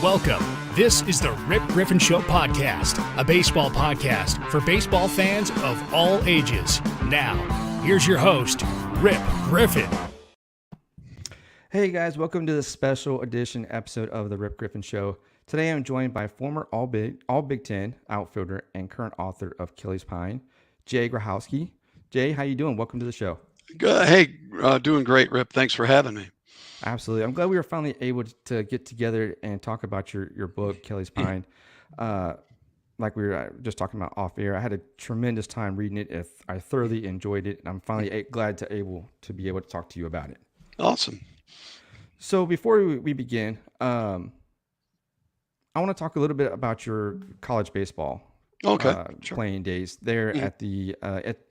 Welcome. This is the Rip Griffin Show podcast, a baseball podcast for baseball fans of all ages. Now, here's your host, Rip Griffin. Hey guys, welcome to the special edition episode of the Rip Griffin Show. Today I'm joined by former All Big Ten outfielder and current author of Kelli's Pine, Jay Grochowski. Jay, how you doing? Welcome to the show. Hey, doing great, Rip. Thanks for having me. Absolutely. I'm glad we were finally able to get together and talk about your book, Kelli's Pine. Like we were just talking about off air, I had a tremendous time reading it. I thoroughly enjoyed it, and I'm finally glad to be able to talk to you about it. Awesome. So before we begin, I want to talk a little bit about your college baseball Sure. playing days there at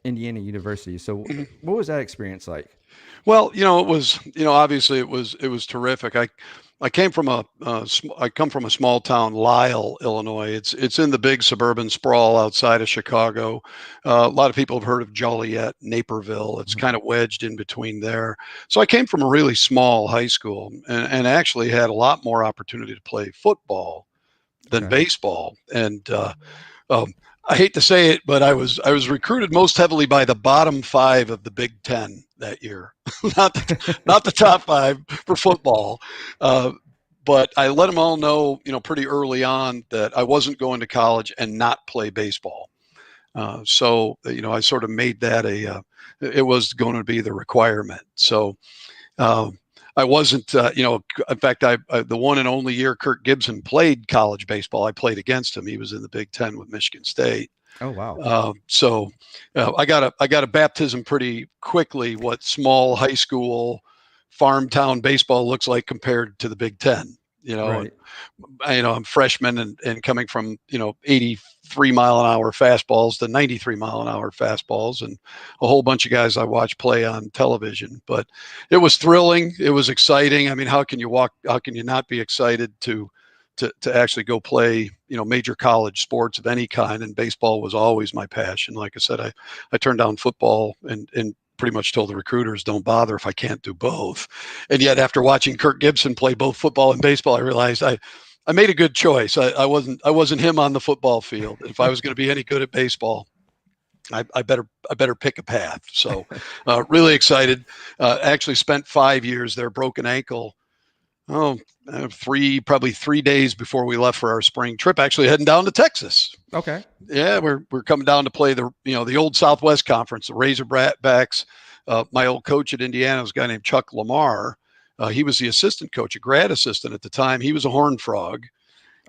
Indiana University. So what was that experience like? Well, it was, obviously it was terrific. I come from a small town, Lisle, Illinois. It's in the big suburban sprawl outside of Chicago. A lot of people have heard of Joliet, Naperville. It's kind of wedged in between there. So I came from a really small high school and actually had a lot more opportunity to play football than baseball. And I hate to say it, but I was recruited most heavily by the bottom five of the Big Ten that year, not the top five for football. But I let them all know, pretty early on that I wasn't going to college and not play baseball. So I sort of made that it was going to be the requirement. So I wasn't, in fact, the one and only year Kirk Gibson played college baseball, I played against him. He was in the Big Ten with Michigan State. Oh, wow. So I got a baptism pretty quickly what small high school farm town baseball looks like compared to the Big Ten. Right. I'm freshman and coming from 83 mile an hour fastballs to 93 mile an hour fastballs, and a whole bunch of guys I watched play on television. But it was thrilling. It was exciting. I mean, how can you not be excited to actually go play, major college sports of any kind? And baseball was always my passion. Like I said, I turned down football and pretty much told the recruiters, don't bother if I can't do both. And yet after watching Kirk Gibson play both football and baseball, I realized I made a good choice. I wasn't him on the football field. If I was going to be any good at baseball, I better pick a path. So really excited. Actually spent 5 years there, broken ankle. Probably 3 days before we left for our spring trip, actually heading down to Texas. Okay. Yeah, we're coming down to play the old Southwest Conference, the Razorbacks. My old coach at Indiana was a guy named Chuck Lamar. He was the assistant coach, a grad assistant at the time. He was a Horned Frog.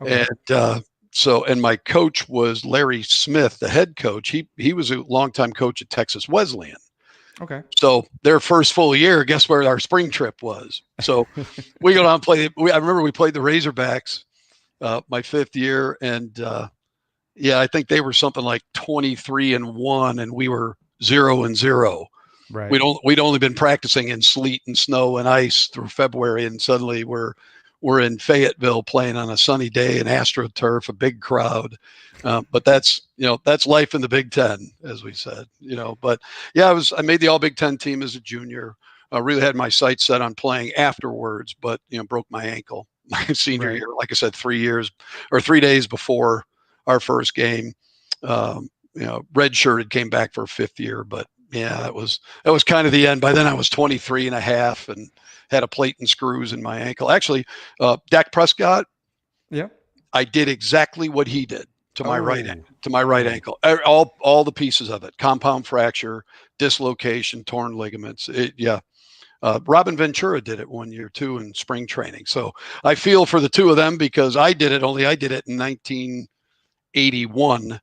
Okay. And my coach was Larry Smith, the head coach. He was a longtime coach at Texas Wesleyan. Okay. So their first full year, guess where our spring trip was? So we go down and play. I remember we played the Razorbacks my fifth year, and I think they were something like 23-1, and we were 0-0. Right. We'd only been practicing in sleet and snow and ice through February, and suddenly we're in Fayetteville playing on a sunny day in AstroTurf, a big crowd. But that's life in the Big Ten, as we said, but yeah, I made the all Big Ten team as a junior. I really had my sights set on playing afterwards, but, broke my ankle my senior year. Like I said, 3 days before our first game, redshirted, came back for a fifth year, but yeah, that was kind of the end. By then I was 23 and a half and had a plate and screws in my ankle. Actually, Dak Prescott. Yeah. I did exactly what he did to my right ankle. All the pieces of it: compound fracture, dislocation, torn ligaments. Robin Ventura did it 1 year too in spring training. So I feel for the two of them because I did it in 1981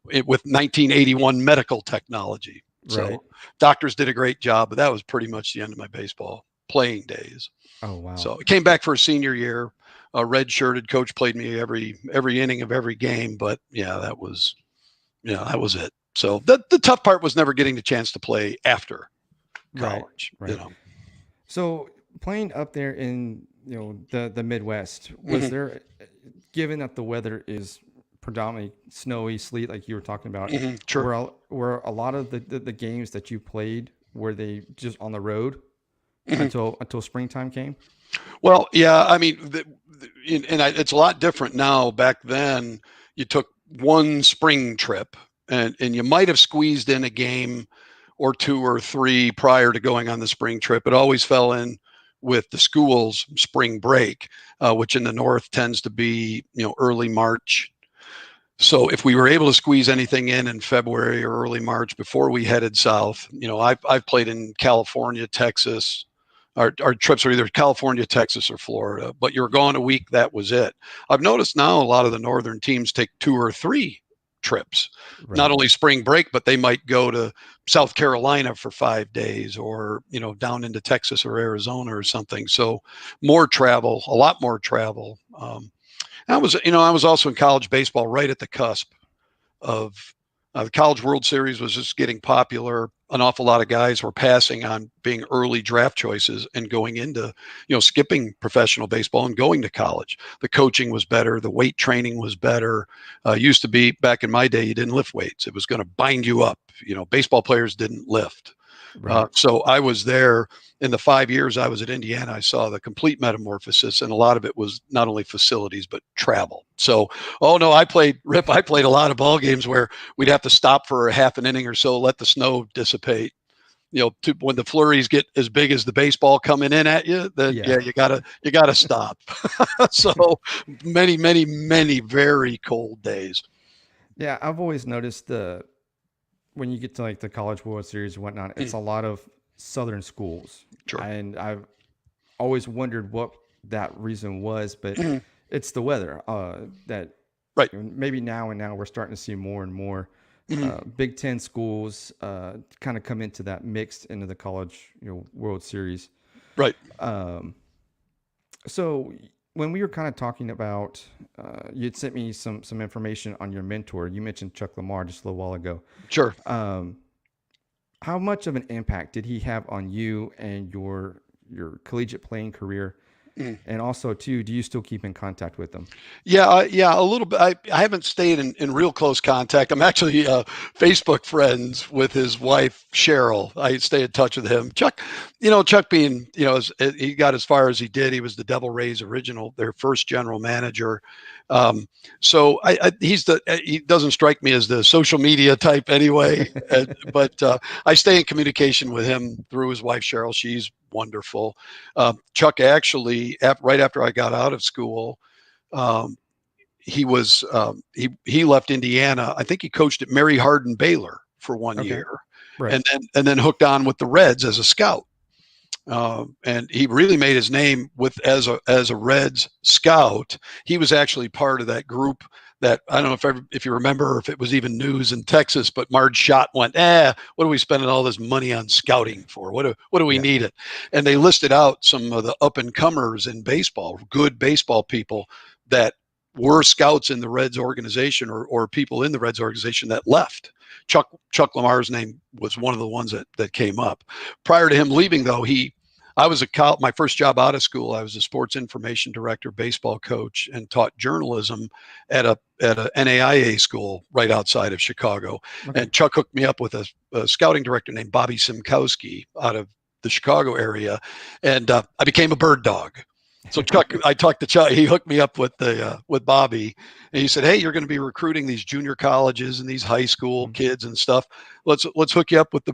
with 1981 medical technology. So doctors did a great job, but that was pretty much the end of my baseball playing days. Oh, wow. So I came back for a senior year. A red-shirted coach played me every inning of every game, but that was it. So the tough part was never getting the chance to play after college. Right. So playing up there in the Midwest, was there, given that the weather is predominantly snowy, sleet, like you were talking about, sure. were a lot of the games that you played, were they just on the road? until springtime came. Well, yeah, I mean, it's a lot different now. Back then, you took one spring trip, and you might have squeezed in a game or two or three prior to going on the spring trip. It always fell in with the school's spring break, which in the north tends to be, early March. So if we were able to squeeze anything in February or early March before we headed south, I've played in California, Texas. Our trips are either California, Texas, or Florida, but you're gone a week. That was it. I've noticed now a lot of the northern teams take 2 or 3 trips, not Right. only spring break, but they might go to South Carolina for 5 days, or down into Texas or Arizona or something. So more travel, a lot more travel. I was also in college baseball right at the cusp of the College World Series was just getting popular. An awful lot of guys were passing on being early draft choices and going into, skipping professional baseball and going to college. The coaching was better. The weight training was better. Used to be, back in my day, you didn't lift weights. It was going to bind you up. Baseball players didn't lift. Right. So I was there in the 5 years I was at Indiana. I saw the complete metamorphosis, and a lot of it was not only facilities but travel. So, oh no, I played a lot of ball games where we'd have to stop for a half an inning or so, let the snow dissipate. When the flurries get as big as the baseball coming in at you, then you gotta stop. So many, many, many very cold days. Yeah, I've always noticed when you get to like the College World Series and whatnot, it's a lot of Southern schools, Sure. and I've always wondered what that reason was, but it's the weather. That Right. maybe now we're starting to see more and more Big Ten schools kind of come into that mixed into the College World Series. Right. So when we were kind of talking about, you had sent me some information on your mentor. You mentioned Chuck Lamar just a little while ago. Sure. How much of an impact did he have on you and your collegiate playing career? And also, too, do you still keep in contact with them? Yeah, a little bit. I haven't stayed in real close contact. I'm actually Facebook friends with his wife, Cheryl. I stay in touch with him. Chuck being, he got as far as he did. He was the Devil Rays their first general manager. So he doesn't strike me as the social media type anyway, but I stay in communication with him through his wife, Cheryl. She's wonderful. Chuck actually, right after I got out of school, he left Indiana. I think he coached at Mary Hardin Baylor for 1 year, Right. and then hooked on with the Reds as a scout. And he really made his name as a Reds scout. He was actually part of that group that, I don't know if you remember, or if it was even news in Texas, but Marge Schott went, what are we spending all this money on scouting for? What do we need it? And they listed out some of the up and comers in baseball, good baseball people that were scouts in the Reds organization, or people in the Reds organization that left. Chuck Lamar's name was one of the ones that came up. Prior to him leaving, though, my first job out of school, I was a sports information director, baseball coach, and taught journalism at a NAIA school right outside of Chicago. Okay. And Chuck hooked me up with a scouting director named Bobby Simkowski out of the Chicago area, and I became a bird dog. So I talked to Chuck. He hooked me up with Bobby, and he said, "Hey, you're going to be recruiting these junior colleges and these high school kids and stuff. Let's hook you up with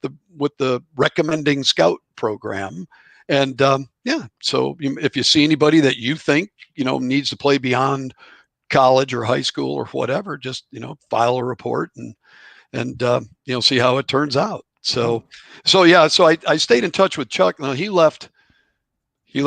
the recommending scout program." And so if you see anybody that you think needs to play beyond college or high school or whatever, just file a report and see how it turns out. So I stayed in touch with Chuck. Now he left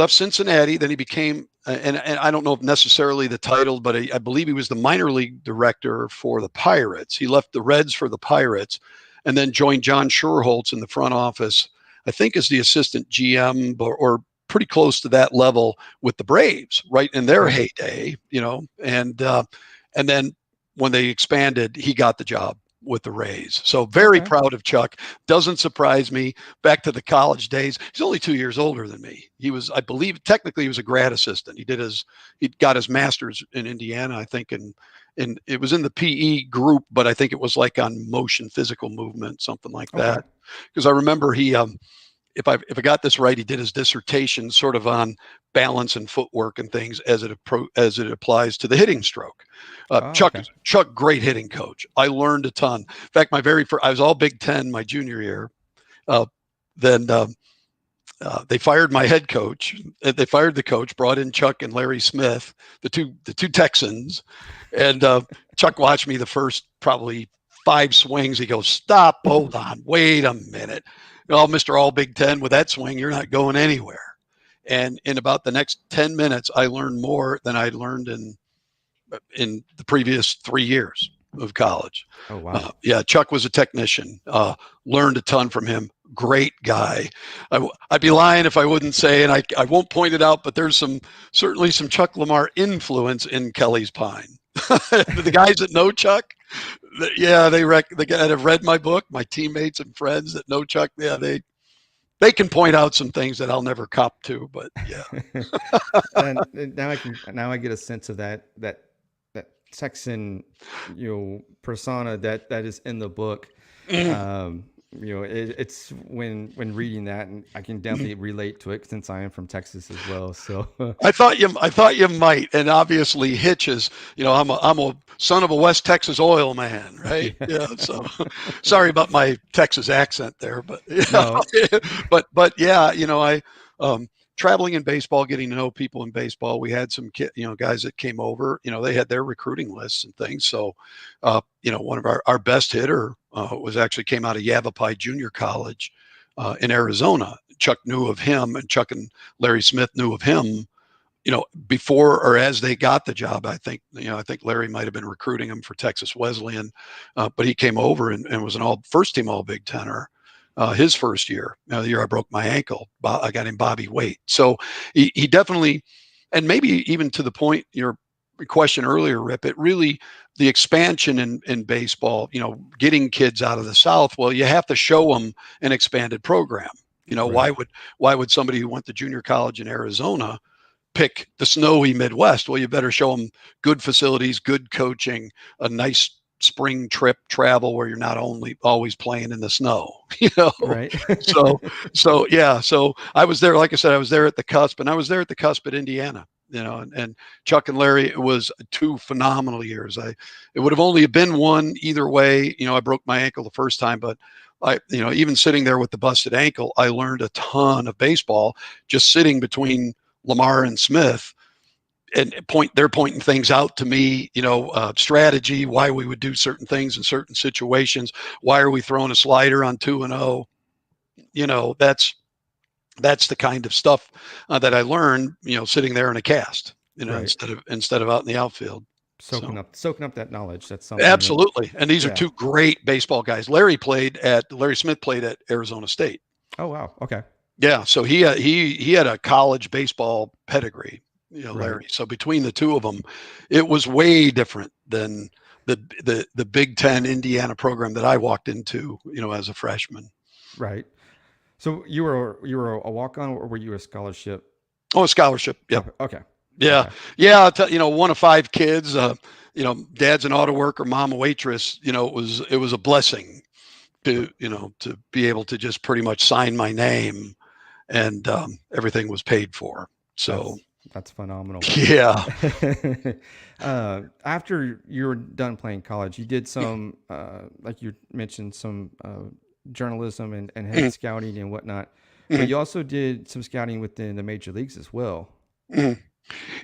Cincinnati. Then he became, and I don't know if necessarily the title, but I believe he was the minor league director for the Pirates. He left the Reds for the Pirates, and then joined John Schuerholz in the front office, I think as the assistant GM or pretty close to that level with the Braves, right in their heyday, and then when they expanded, he got the job with the Rays. So very proud of Chuck. Doesn't surprise me. Back to the college days. He's only 2 years older than me. He was, I believe, technically he was a grad assistant. He got his master's in Indiana, I think, and it was in the PE group, but I think it was like on motion, physical movement, something like that. Because I remember he if I got this right, he did his dissertation sort of on balance and footwork and things as it applies to the hitting stroke. Chuck, great hitting coach. I learned a ton. In fact, my very first, I was all Big Ten my junior year. Then they fired my head coach. They fired the coach, brought in Chuck and Larry Smith, the two Texans, and Chuck watched me the first probably 5 swings. He goes, "Stop! Hold on! Wait a minute! Oh, Mr. All Big Ten, with that swing, you're not going anywhere." And in about the next 10 minutes, I learned more than I'd learned in the previous 3 years of college. Oh, wow. Yeah, Chuck was a technician. Learned a ton from him. Great guy. I'd be lying if I wouldn't say, and I won't point it out, but there's certainly some Chuck Lamar influence in Kelly's Pine. The guys that know Chuck, yeah, they that have read my book, my teammates and friends that know Chuck, yeah, they can point out some things that I'll never cop to, but yeah. And now I get a sense of that Texan, persona that is in the book. It's when reading that, and I can definitely relate to it since I am from Texas as well. So I thought you might, and obviously Hitch is, I'm a son of a West Texas oil man, right? Yeah. So sorry about my Texas accent there, but No. but yeah, traveling in baseball, getting to know people in baseball. We had some guys that came over, they had their recruiting lists and things. So, one of our best hitter came out of Yavapai Junior College in Arizona. Chuck knew of him, and Chuck and Larry Smith knew of him, before or as they got the job. I think Larry might have been recruiting him for Texas Wesleyan, but he came over and was an first team All Big Tenner. His first year, the year I broke my ankle, I got him Bobby Waite. So he definitely, and maybe even to the point your question earlier, Rip, it really, the expansion in baseball, getting kids out of the South, well, you have to show them an expanded program. Right. Why would somebody who went to junior college in Arizona pick the snowy Midwest? Well, you better show them good facilities, good coaching, a nice spring trip travel where you're not always playing in the snow, Right. so yeah. So I was there, like I said, I was there at the cusp, and I was there at the cusp at Indiana, and Chuck and Larry, it was 2 phenomenal years. It would have only been one either way. I broke my ankle the first time, but even sitting there with the busted ankle, I learned a ton of baseball just sitting between Lamar and Smith. And they're pointing things out to me, strategy, why we would do certain things in certain situations. Why are we throwing a slider on 2-0? That's the kind of stuff that I learned, sitting there in a cast, Right. instead of out in the outfield. Soaking up that knowledge. That's something. Absolutely. And these are Yeah. 2 great baseball guys. Larry Smith played at Arizona State. Oh, wow. Okay. Yeah. So he had a college baseball pedigree. Right. Larry. So between the 2 of them, it was way different than the Big Ten Indiana program that I walked into, as a freshman. Right. So you were a walk-on, or were you a scholarship? Oh, a scholarship. Yeah. Okay. Yeah. Okay. Yeah. One of 5 kids, dad's an auto worker, mom a waitress, it was a blessing to be able to just pretty much sign my name, and everything was paid for. So that's phenomenal. Yeah. After you were done playing college, you did some, like you mentioned, some journalism and head scouting and whatnot. But you also did some scouting within the major leagues as well.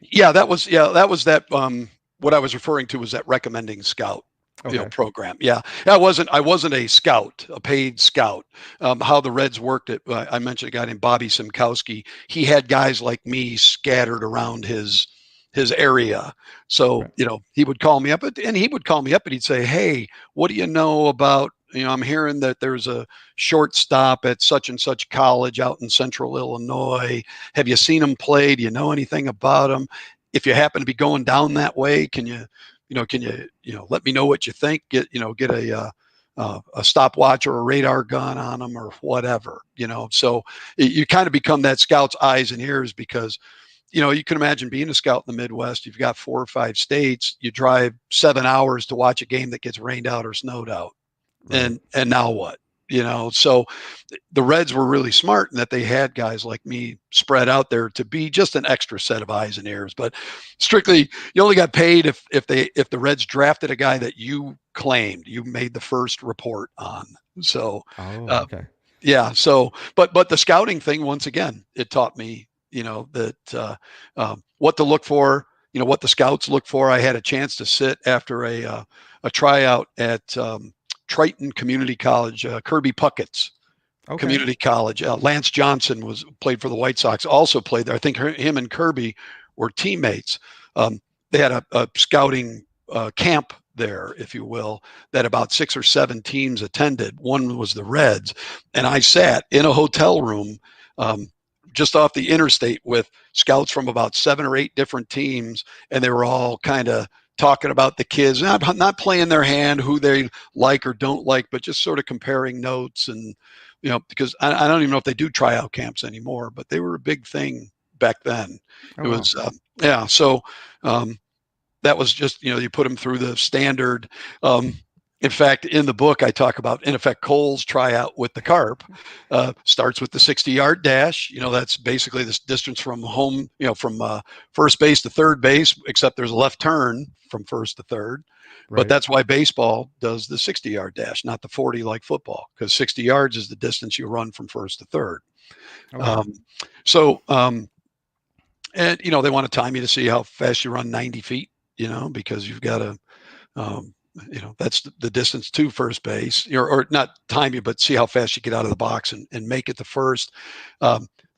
Yeah, that was that. What I was referring to was that recommending scout. Okay. Program. Yeah. I wasn't a scout, a paid scout. How the Reds worked it. I mentioned a guy named Bobby Simkowski. He had guys like me scattered around his area. So, Right. he would call me up, and he'd say, "Hey, what do you know about, I'm hearing that there's a shortstop at such and such college out in central Illinois. Have you seen him play? Do you know anything about him? If you happen to be going down that way, can you let me know what you think? Get a stopwatch or a radar gun on them or whatever, So you kind of become that scout's eyes and ears, because, you can imagine being a scout in the Midwest. You've got 4 or 5 states. You drive 7 hours to watch a game that gets rained out or snowed out. Right. And now what? So the Reds were really smart in that they had guys like me spread out there to be just an extra set of eyes and ears. But strictly, you only got paid if the Reds drafted a guy that you claimed you made the first report on. So, Okay. yeah. So, but the scouting thing, once again, it taught me, that what to look for, what the scouts look for. I had a chance to sit after a tryout at Triton Community College, Kirby Puckett's Community College. Lance Johnson played for the White Sox, also played there. I think him and Kirby were teammates. They had a scouting camp there, if you will, that about 6 or 7 teams attended. One was the Reds, and I sat in a hotel room just off the interstate with scouts from about 7 or 8 different teams, and they were all kind of talking about the kids, not playing their hand, who they like or don't like, but just sort of comparing notes. And, because I don't even know if they do tryout camps anymore, but they were a big thing back then. It was, yeah. So that was just, you put them through the standard. In fact, in the book, I talk about, in effect, Cole's tryout with the Carp. Starts with the 60-yard dash. That's basically this distance from home, from first base to third base, except there's a left turn from first to third. Right. But that's why baseball does the 60-yard dash, not the 40 like football, because 60 yards is the distance you run from first to third. Okay. And, they want to time you to see how fast you run 90 feet, because you've got to, that's the distance to first base, or not time you, but see how fast you get out of the box and make it to first.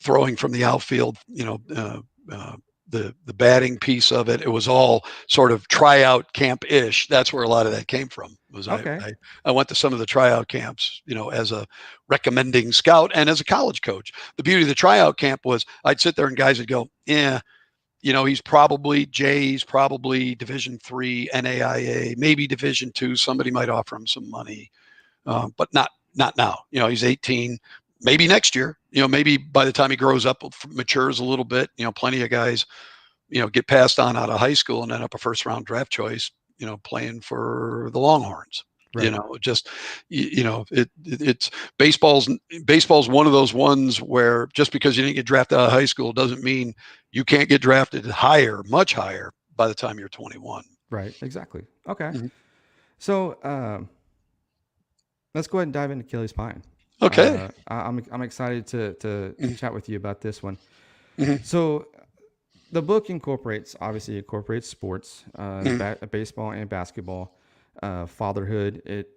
Throwing from the outfield, the batting piece of it, it was all sort of tryout camp-ish. That's where a lot of that came from. I went to some of the tryout camps, as a recommending scout and as a college coach. The beauty of the tryout camp was I'd sit there and guys would go, yeah, he's probably Division III, NAIA, maybe Division II. Somebody might offer him some money, but not now. He's 18, maybe next year. Maybe by the time he grows up, matures a little bit. Plenty of guys, get passed on out of high school and end up a first-round draft choice. Playing for the Longhorns. Right. It's baseball's one of those ones where just because you didn't get drafted out of high school doesn't mean you can't get drafted higher, much higher by the time you're 21. Right. Exactly. Okay. Mm-hmm. So let's go ahead and dive into Kelli's Pine. Okay. I'm excited to chat with you about this one. Mm-hmm. So the book incorporates sports, baseball and basketball. Fatherhood. It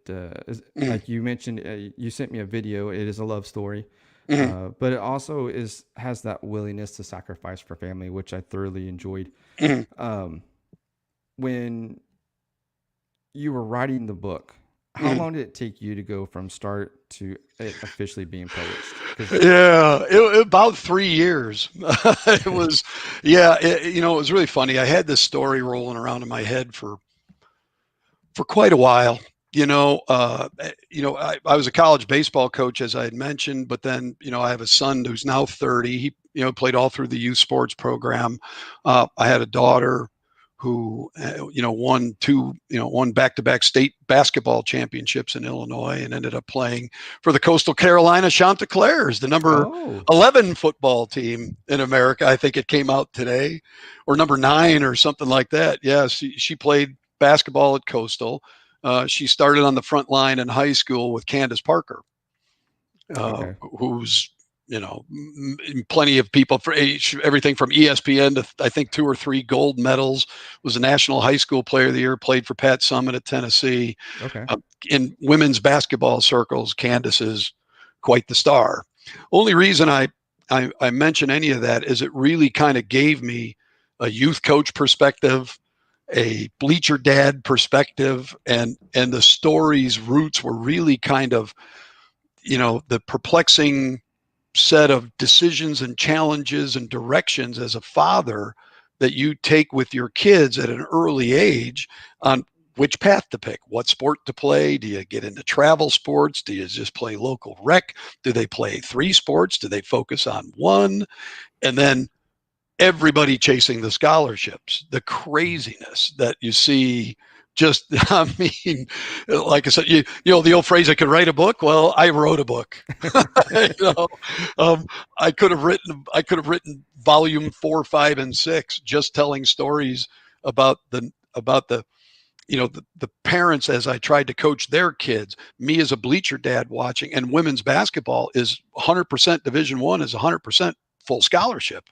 is, like you mentioned, you sent me a video. It is a love story, but it also has that willingness to sacrifice for family, which I thoroughly enjoyed. When you were writing the book, how long did it take you to go from start to it officially being published? Yeah, about 3 years. It was, it was really funny. I had this story rolling around in my head for quite a while. I was a college baseball coach, as I had mentioned, but then, I have a son who's now 30. He, played all through the youth sports program. I had a daughter who, won back-to-back state basketball championships in Illinois and ended up playing for the Coastal Carolina Chanticleers, the number 11 football team in America. I think it came out today, or number 9 or something like that. Yeah, she played basketball at Coastal. She started on the front line in high school with Candace Parker, who's, plenty of people for everything from ESPN to I think 2 or 3 gold medals, was a National High School Player of the Year, played for Pat Summitt at Tennessee. In women's basketball circles, Candace is quite the star. Only reason I mention any of that is it really kind of gave me a youth coach perspective, a bleacher dad perspective, and the story's roots were really kind of, the perplexing set of decisions and challenges and directions as a father that you take with your kids at an early age on which path to pick, what sport to play. Do you get into travel sports? Do you just play local rec? Do they play 3 sports? Do they focus on one? And then everybody chasing the scholarships, the craziness that you see just, I mean, like I said, you know, the old phrase, I could write a book. Well, I wrote a book. You know, I could have written volume 4, 5, and 6, just telling stories about the, you know, the parents as I tried to coach their kids, me as a bleacher dad watching, and women's basketball is 100% Division I is 100% full scholarship.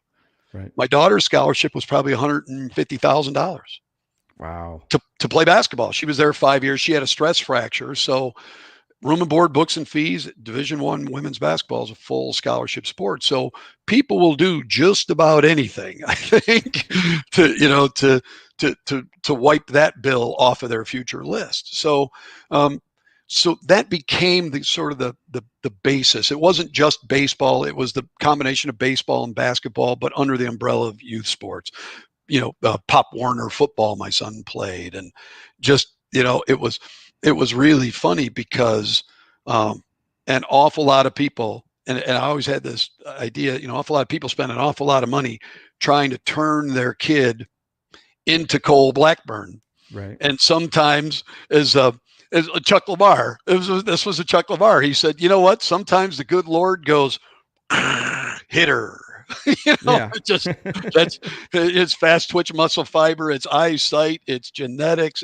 Right. My daughter's scholarship was probably $150,000 Wow. to play basketball. She was there 5 years. She had a stress fracture. So room and board, books and fees, Division I women's basketball is a full scholarship sport. So people will do just about anything, I think, to, you know, to wipe that bill off of their future list. So, so that became the sort of the basis. It wasn't just baseball. It was the combination of baseball and basketball, but under the umbrella of youth sports. You know, Pop Warner football my son played, and just, you know, it was really funny because an awful lot of people, and I always had this idea, you know, awful lot of people spend an awful lot of money trying to turn their kid into Cole Blackburn. Right. And sometimes as Chuck Lamar, this was a Chuck Lamar. He said, you know what? Sometimes the good Lord goes, hit her. You know, Yeah. it's fast twitch muscle fiber, it's eyesight, it's genetics,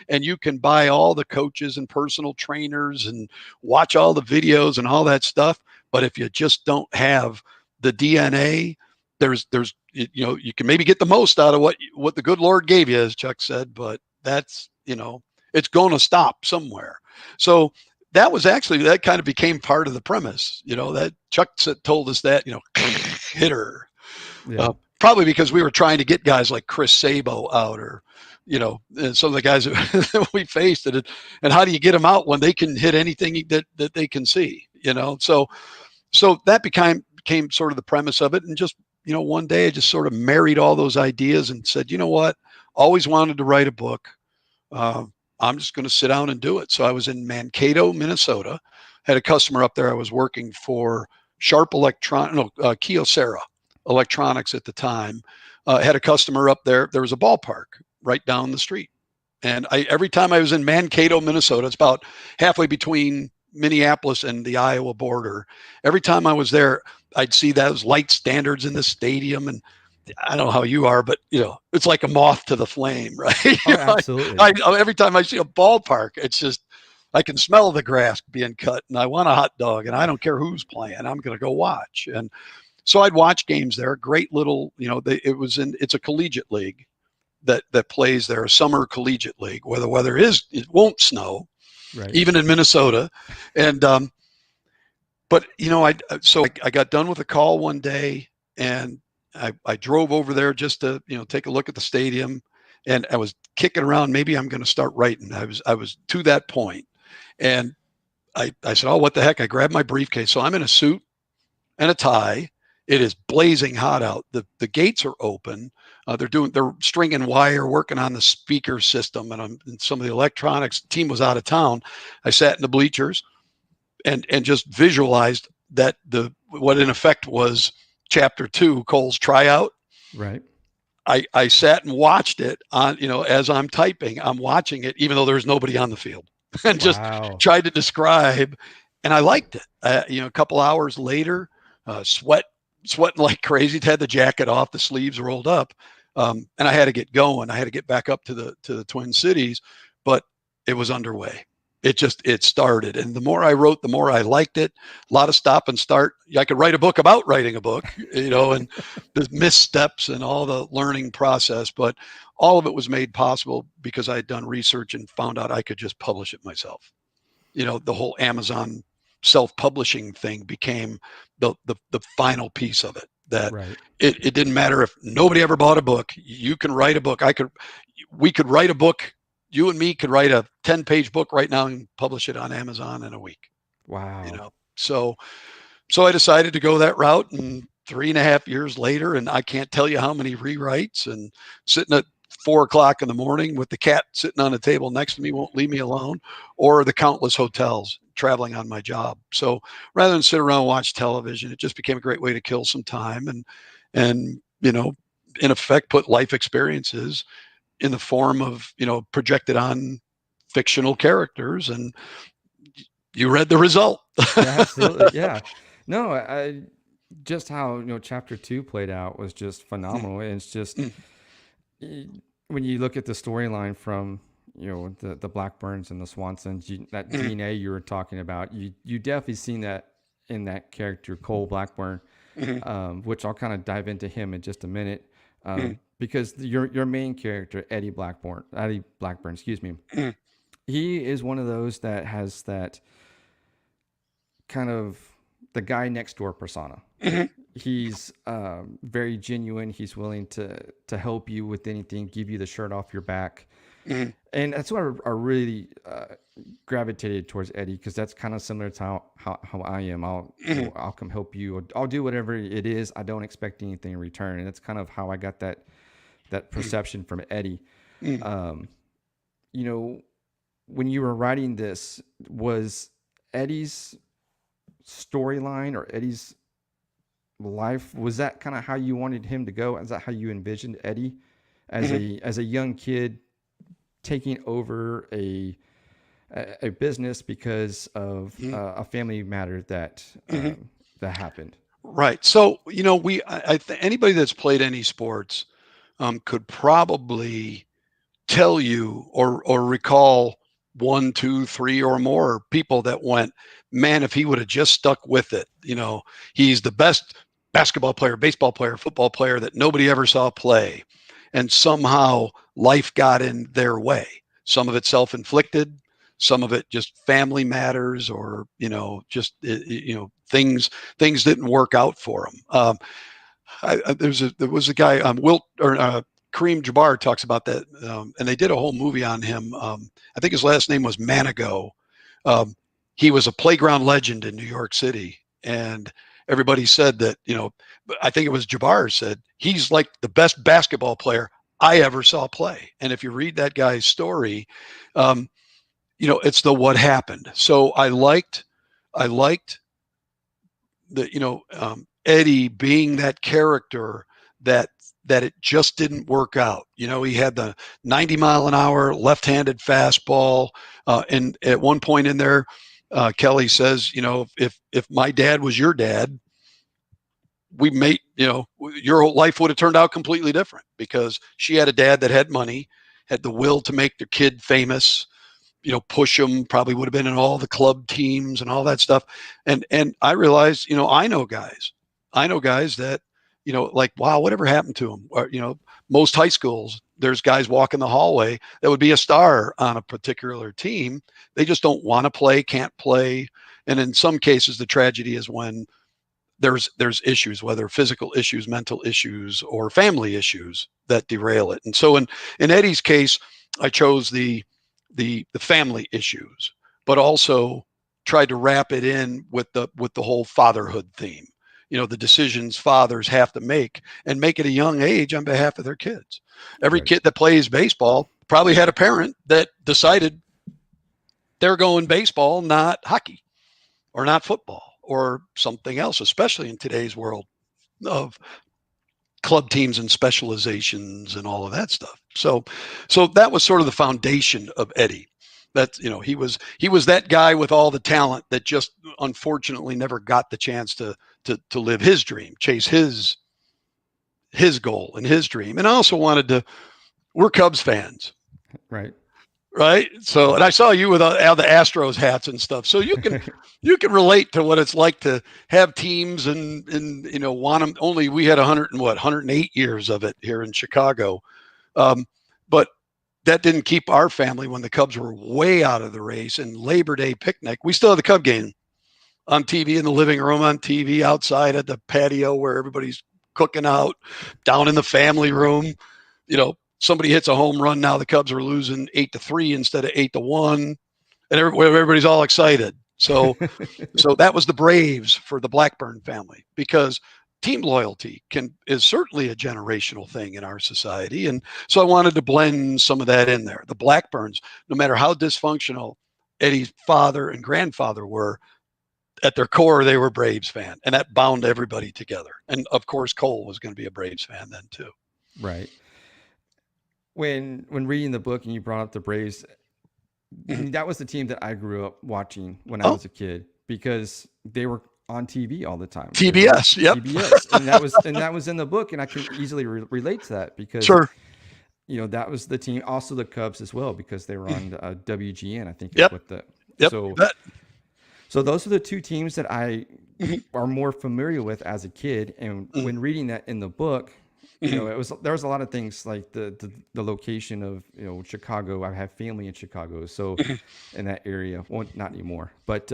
and you can buy all the coaches and personal trainers and watch all the videos and all that stuff. But if you just don't have the DNA, there's, you know, you can maybe get the most out of what the good Lord gave you, as Chuck said, but that's, you know, it's going to stop somewhere. So that kind of became part of the premise, you know, that Chuck told us that, you know, hit her. Yeah. Probably because we were trying to get guys like Chris Sabo out, or, you know, some of the guys that we faced, and how do you get them out when they can hit anything that they can see, you know? So that became sort of the premise of it. And just, you know, one day I just sort of married all those ideas and said, you know what, always wanted to write a book. I'm just going to sit down and do it. So I was in Mankato, Minnesota, had a customer up there. I was working for Kyocera Electronics at the time. Had a customer up there. There was a ballpark right down the street. And every time I was in Mankato, Minnesota, it's about halfway between Minneapolis and the Iowa border. Every time I was there, I'd see those light standards in the stadium, and I don't know how you are, but, you know, it's like a moth to the flame, right? Oh, absolutely. Every time I see a ballpark, it's just, I can smell the grass being cut, and I want a hot dog, and I don't care who's playing. I'm going to go watch. And so I'd watch games there. Great little, you know, it's a collegiate league that plays there, a summer collegiate league where the weather it won't snow, Right. even in Minnesota. And, but, you know, I got done with a call one day, and I drove over there just to, you know, take a look at the stadium, and I was kicking around. Maybe I'm going to start writing. I was to that point, and I said, oh, what the heck? I grabbed my briefcase. So I'm in a suit and a tie. It is blazing hot out. The gates are open. They're stringing wire, working on the speaker system, and some of the electronics. Team was out of town. I sat in the bleachers and just visualized that what in effect was Chapter 2, Cole's tryout. Right. I sat and watched it on, you know, as I'm typing, I'm watching it, even though there's nobody on the field, and just tried to describe, and I liked it. You know, a couple hours later, sweating like crazy, had the jacket off, the sleeves rolled up. And I had to get going. I had to get back up to the Twin Cities, but it was underway. It started. And the more I wrote, the more I liked it. A lot of stop and start. I could write a book about writing a book, you know, and the missteps and all the learning process, but all of it was made possible because I had done research and found out I could just publish it myself. You know, the whole Amazon self-publishing thing became the final piece of it, that Right. it didn't matter if nobody ever bought a book. You can write a book. We could write a book. You and me could write a 10-page book right now and publish it on Amazon in a week. Wow. You know, so I decided to go that route, and 3.5 years later, and I can't tell you how many rewrites, and sitting at 4:00 in the morning with the cat sitting on the table next to me, won't leave me alone, or the countless hotels traveling on my job. So rather than sit around and watch television, it just became a great way to kill some time, and, you know, in effect, put life experiences in the form of, projected on fictional characters, and you read the result. Yeah, absolutely. Yeah. No, I just how, chapter 2 played out was just phenomenal. And it's just when you look at the storyline from, the Blackburns and the Swansons, that DNA you were talking about, you definitely seen that in that character, Cole Blackburn, which I'll kind of dive into him in just a minute. Because your main character, Eddie Blackburn, excuse me, he is one of those that has that kind of the guy next door persona. He's very genuine. He's willing to help you with anything, give you the shirt off your back. And that's what I really gravitated towards Eddie, because that's kind of similar to how I am. I'll come help you. I'll do whatever it is. I don't expect anything in return. And that's kind of how I got that perception from Eddie. When you were writing this, was Eddie's storyline or Eddie's life, was that kind of how you wanted him to go? Is that how you envisioned Eddie as a young kid taking over a business because of a family matter that happened? Right. So, anybody that's played any sports could probably tell you or recall 1, 2, 3 or more people that went, man, if he would have just stuck with it, he's the best basketball player, baseball player, football player that nobody ever saw play. And somehow life got in their way. Some of it self-inflicted, some of it just family matters, or, things didn't work out for him. There was a guy, Kareem Jabbar talks about that, and they did a whole movie on him. I think his last name was Manigault. He was a playground legend in New York City, and everybody said that, I think it was Jabbar said, he's like the best basketball player I ever saw play. And if you read that guy's story, it's the what happened. So I liked the, Eddie being that character that it just didn't work out. He had the 90-mile-an-hour left-handed fastball. And at one point in there, Kelli says, if my dad was your dad, your whole life would have turned out completely different, because she had a dad that had money, had the will to make their kid famous, push them, probably would have been in all the club teams and all that stuff. And I realized, I know guys that, like, wow, whatever happened to them? Or, most high schools, there's guys walking the hallway that would be a star on a particular team. They just don't want to play, can't play. And in some cases, the tragedy is when there's issues, whether physical issues, mental issues, or family issues that derail it. And so in Eddie's case, I chose the family issues, but also tried to wrap it in with the whole fatherhood theme. The decisions fathers have to make, and make at a young age on behalf of their kids. Every kid that plays baseball probably had a parent that decided they're going baseball, not hockey, or not football, or something else, especially in today's world of club teams and specializations and all of that stuff. So that was sort of the foundation of Eddie. That, he was that guy with all the talent that just unfortunately never got the chance to live his dream, chase his goal and his dream. And I also we're Cubs fans. Right. So, and I saw you with all the Astros hats and stuff. So you can relate to what it's like to have teams and want them. Only we had 108 years of it here in Chicago. But that didn't keep our family, when the Cubs were way out of the race, and Labor Day picnic, we still had the Cub game on TV in the living room, on TV outside at the patio where everybody's cooking out, down in the family room. Somebody hits a home run. Now the Cubs are losing 8-3 instead of 8-1, and everybody's all excited. So that was the Braves for the Blackburn family, because team loyalty is certainly a generational thing in our society. And so I wanted to blend some of that in there. The Blackburns, no matter how dysfunctional Eddie's father and grandfather were, at their core, they were Braves fan, and that bound everybody together. And of course, Cole was going to be a Braves fan then too. Right. when reading the book and you brought up the Braves, that was the team that I grew up watching when I was a kid because they were on TV all the time. TBS, yep. TBS, and that was in the book, and I can easily relate to that because Sure. that was the team. Also, the Cubs as well because they were on WGN. I think is Yep. what the Yep. so those are the two teams that I are more familiar with as a kid, and when reading that in the book. There was a lot of things like the location of Chicago. I have family in Chicago, so in that area. Well, not anymore, but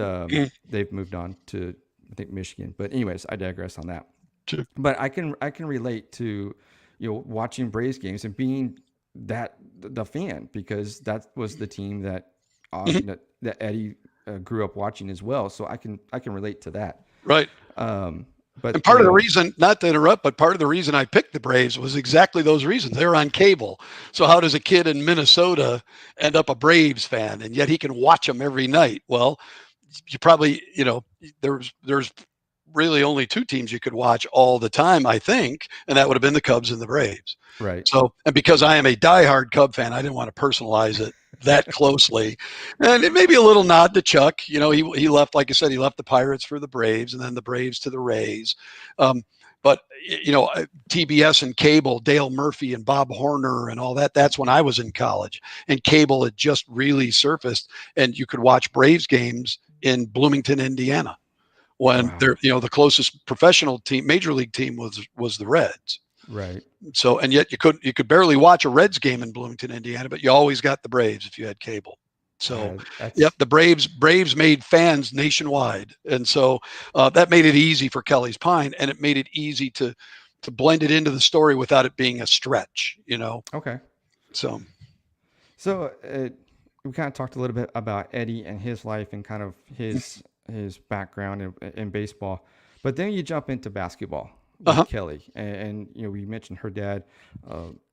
they've moved on to I think Michigan. But anyways, I digress on that. Sure. But I can relate to watching Braves games and being the fan because that was the team that that Eddie grew up watching as well. So I can relate to that. Right. But and part of the reason, not to interrupt, but part of the reason I picked the Braves was exactly those reasons. They were on cable. So how does a kid in Minnesota end up a Braves fan, and yet he can watch them every night? Well, you probably, there's really only two teams you could watch all the time, I think, and that would have been the Cubs and the Braves. Right. So, and because I am a diehard Cub fan, I didn't want to personalize it that closely. And it may be a little nod to Chuck. He left, like I said, he left the Pirates for the Braves and then the Braves to the Rays. But TBS and cable, Dale Murphy and Bob Horner and all that, that's when I was in college. And cable had just really surfaced, and you could watch Braves games in Bloomington, Indiana, when they're, the closest professional team, major league team was the Reds. Right. So, and yet you could barely watch a Reds game in Bloomington, Indiana, but you always got the Braves if you had cable. So, yep, the Braves made fans nationwide, and so that made it easy for Kelli's Pine, and it made it easy to blend it into the story without it being a stretch. Okay. So we kind of talked a little bit about Eddie and his life and kind of his background in baseball, but then you jump into basketball. With Kelli, and we mentioned her dad,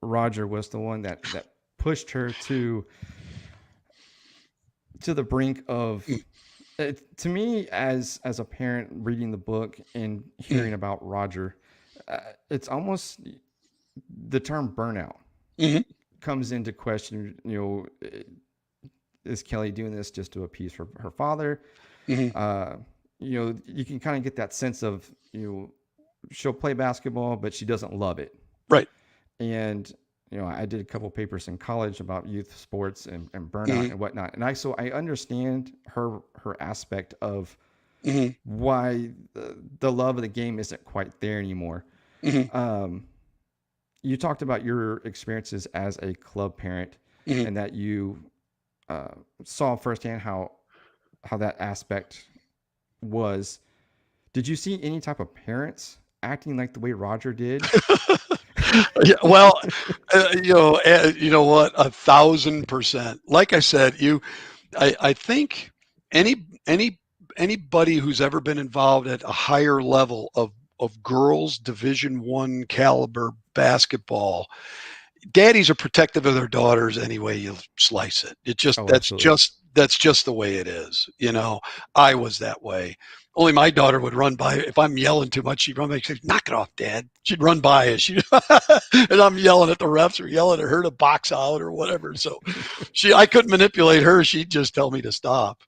Roger, was the one that pushed her to the brink of. To me, as a parent reading the book and hearing about Roger, it's almost the term burnout comes into question. Is Kelli doing this just to appease her father? You can kind of get that sense of she'll play basketball, but she doesn't love it. Right. And, I did a couple papers in college about youth sports and burnout and whatnot. And I understand her aspect of why the love of the game isn't quite there anymore. You talked about your experiences as a club parent and that you saw firsthand how that aspect was. Did you see any type of parents acting like the way Roger did? Yeah, well, you know what, 1,000%. Like I said, I think anybody who's ever been involved at a higher level of girls Division I caliber basketball, daddies are protective of their daughters any way you slice it. That's just the way it is. I was that way. Only my daughter would run by. If I'm yelling too much, she'd run by. She'd say, "Knock it off, Dad." She'd run by us. And I'm yelling at the refs or yelling at her to box out or whatever. So I couldn't manipulate her. She'd just tell me to stop.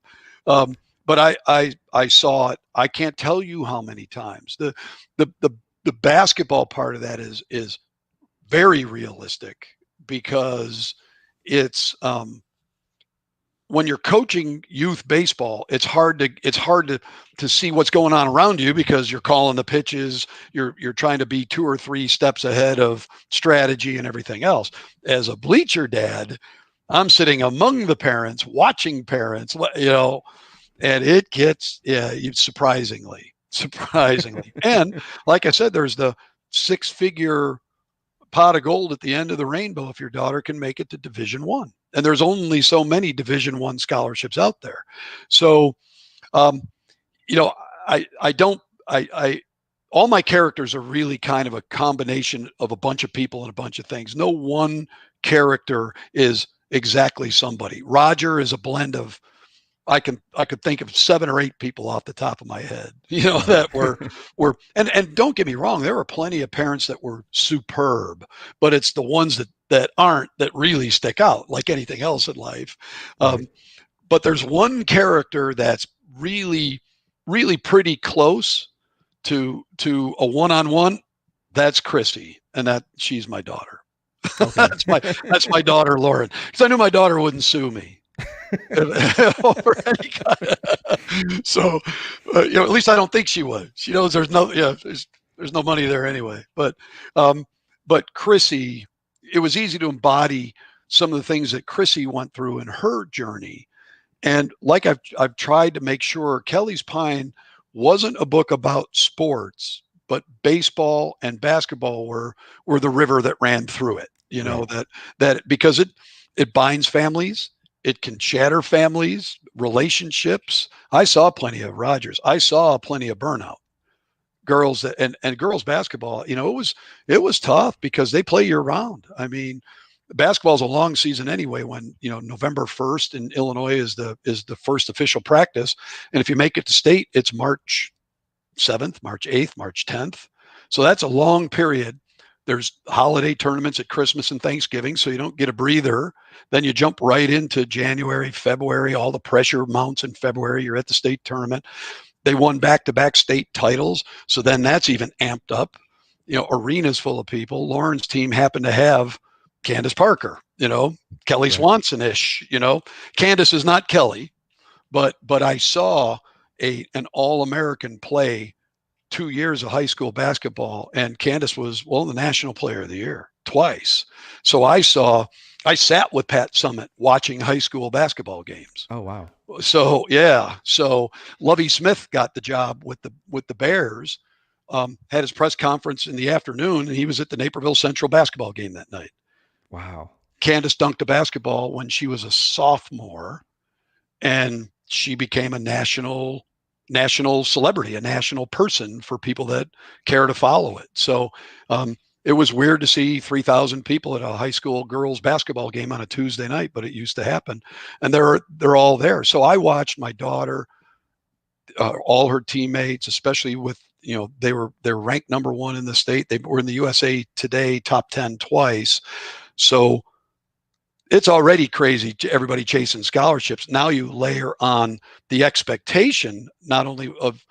But I saw it. I can't tell you how many times. The basketball part of that is very realistic because it's when you're coaching youth baseball, it's hard to see what's going on around you because you're calling the pitches, you're trying to be 2 or 3 steps ahead of strategy and everything else. As a bleacher dad, I'm sitting among the parents, watching parents, and it gets surprisingly. And like I said, there's the 6-figure pot of gold at the end of the rainbow if your daughter can make it to Division I. And there's only so many Division I scholarships out there. So, all my characters are really kind of a combination of a bunch of people and a bunch of things. No one character is exactly somebody. Roger is a blend of, I could think of 7 or 8 people off the top of my head, that were, and don't get me wrong, there were plenty of parents that were superb, but it's the ones that really stick out like anything else in life. Right. But there's one character that's really, really pretty close to a one-on-one. That's Chrissy, and she's my daughter. Okay. That's my daughter, Lauren, because I knew my daughter wouldn't sue me. Over any kind. So, at least I don't think she would. She knows there's no money there anyway. But Chrissy, it was easy to embody some of the things that Chrissy went through in her journey. And like I've tried to make sure Kelli's Pine wasn't a book about sports, but baseball and basketball were the river that ran through it. Right. That because it binds families, it can shatter families, relationships. I saw plenty of Rogers. I saw plenty of burnout. Girls and girls basketball, it was tough because they play year round. I mean, basketball is a long season anyway. When November 1st in Illinois is the first official practice, and if you make it to state, it's March 7th, March 8th, March 10th. So that's a long period. There's holiday tournaments at Christmas and Thanksgiving, so you don't get a breather. Then you jump right into January, February. All the pressure mounts in February. You're at the state tournament. They won back-to-back state titles, so then that's even amped up. Arenas full of people. Lauren's team happened to have Candace Parker, Kelly Swanson-ish. Candace is not Kelly, but I saw an All-American play 2 years of high school basketball, and Candace was the National Player of the Year twice. So I sat with Pat Summitt watching high school basketball games. Oh, wow. So yeah, so Lovie Smith got the job with the Bears. Had his press conference in the afternoon, and he was at the Naperville Central basketball game that night. Wow. Candace dunked a basketball when she was a sophomore, and she became a national celebrity, a national person for people that care to follow it. So it was weird to see 3,000 people at a high school girls basketball game on a Tuesday night, but it used to happen, and they're all there. So I watched my daughter, all her teammates, especially with they're ranked number one in the state. They were in the USA Today top 10 twice. So it's already crazy, everybody chasing scholarships. Now you layer on the expectation, not only of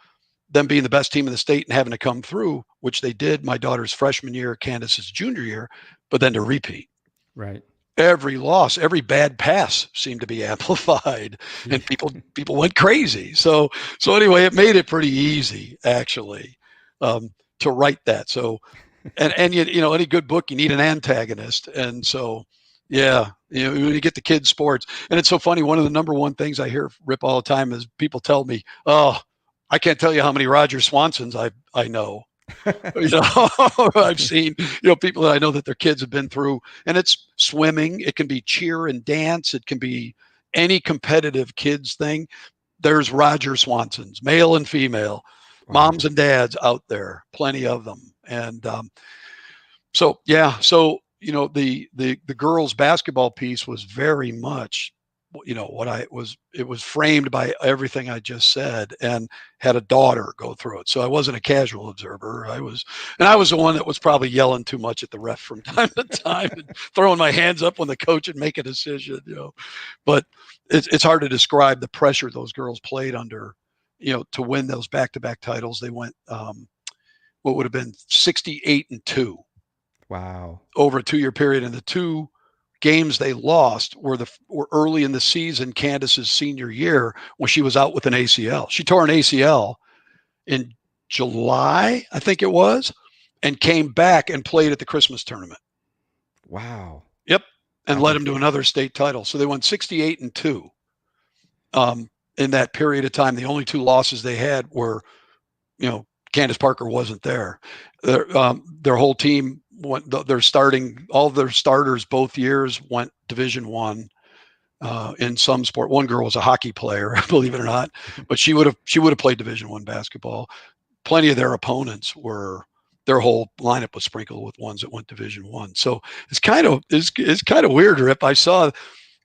them being the best team in the state and having to come through, which they did my daughter's freshman year, Candace's junior year, but then to repeat. Right. Every loss, every bad pass seemed to be amplified, and people went crazy. So anyway, it made it pretty easy actually to write that. So and any good book, you need an antagonist, and so yeah, when you get to kids sports, and it's so funny. One of the number one things I hear Rip all the time is people tell me, "Oh, I can't tell you how many Roger Swansons I know." I've seen people that I know that their kids have been through, and it's swimming. It can be cheer and dance. It can be any competitive kids thing. There's Roger Swansons, male and female, moms and dads out there, plenty of them. And so yeah, so the girls basketball piece was very much it was framed by everything I just said, and had a daughter go through it. So I wasn't a casual observer. I was the one that was probably yelling too much at the ref from time to time and throwing my hands up when the coach would make a decision, but it's hard to describe the pressure those girls played under, to win those back-to-back titles. They went, what would have been 68-2. Wow. Over a 2-year period. And the two games they lost were early in the season, Candace's senior year, when she was out with an ACL. She tore an ACL in July, I think it was, and came back and played at the Christmas tournament. Wow. Yep. And led them to another state title. So they won 68-2 in that period of time. The only two losses they had were, Candace Parker wasn't there. Their whole team went. All of their starters both years went Division I in some sport. One girl was a hockey player, believe it or not, but she would have played Division I basketball. Plenty of their opponents their whole lineup was sprinkled with ones that went Division I. So it's kind of weird, Rip. I saw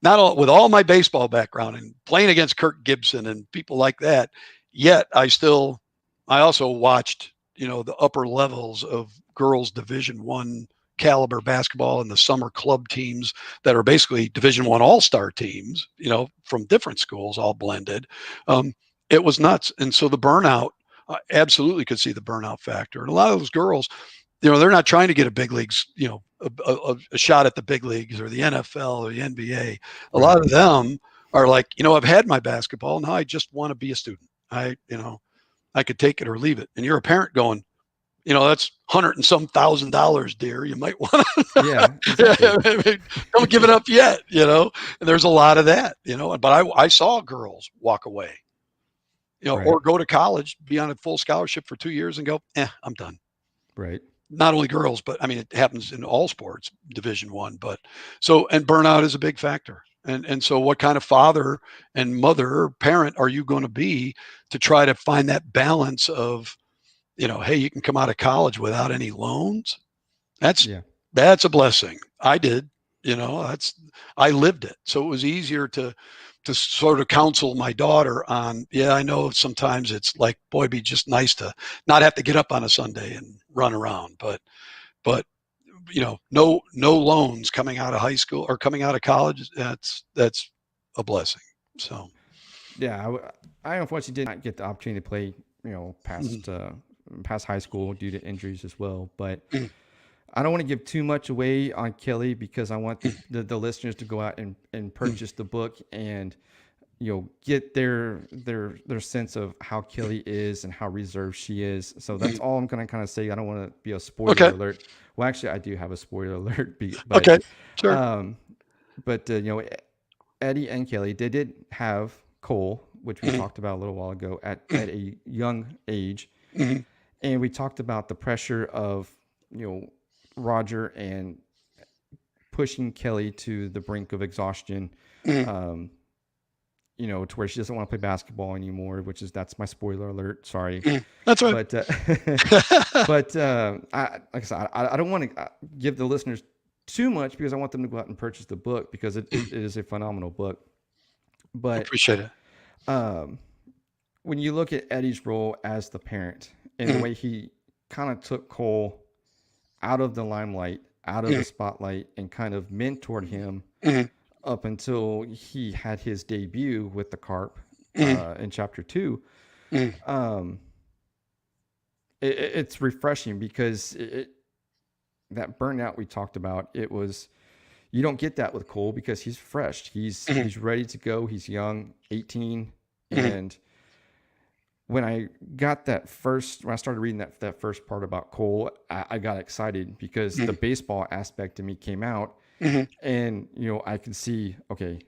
with all my baseball background and playing against Kirk Gibson and people like that, yet I also watched, the upper levels of girls Division I caliber basketball and the summer club teams that are basically Division I all-star teams, from different schools, all blended. It was nuts. And so the burnout, I absolutely could see the burnout factor. And a lot of those girls, they're not trying to get a big leagues, a shot at the big leagues or the NFL or the NBA. A lot of them are like, I've had my basketball. Now I just want to be a student. I could take it or leave it. And you're a parent going, that's $100 and some $1,000, dear. You might want to, exactly. Don't give it up yet, And there's a lot of that, but I saw girls walk away, or go to college, be on a full scholarship for 2 years and go, I'm done. Right. Not only girls, but I mean, it happens in all sports, Division I, and burnout is a big factor. And so what kind of father and mother or parent are you going to be to try to find that balance of, hey, you can come out of college without any loans. That's a blessing. I did, I lived it. So it was easier to sort of counsel my daughter on, I know sometimes it's like, boy, it'd be just nice to not have to get up on a Sunday and run around, but no loans coming out of high school or coming out of college. That's a blessing. So, I unfortunately did not get the opportunity to play, past high school due to injuries as well, but I don't want to give too much away on Kelli because I want the listeners to go out and purchase the book and get their sense of how Kelli is and how reserved she is. So that's all I'm going to kind of say. I don't want to be a spoiler alert. Well, actually, I do have a spoiler alert. But, okay, sure. But Eddie and Kelli, they did have Cole, which we talked about a little while ago, at a young age, and we talked about the pressure of Roger and pushing Kelli to the brink of exhaustion, to where she doesn't want to play basketball anymore, that's my spoiler alert. Sorry. That's right. But like I said, I don't want to give the listeners too much because I want them to go out and purchase the book because it is a phenomenal book. But I appreciate it. When you look at Eddie's role as the parent and the way he kind of took Cole out of the limelight, out of the spotlight, and kind of mentored him up until he had his debut with the Carp in chapter 2. It's refreshing because that burnout we talked about, you don't get that with Cole because he's fresh. He's ready to go. He's young, 18. And when I started reading that first part about Cole, I got excited because the baseball aspect of me came out, and I could see, okay,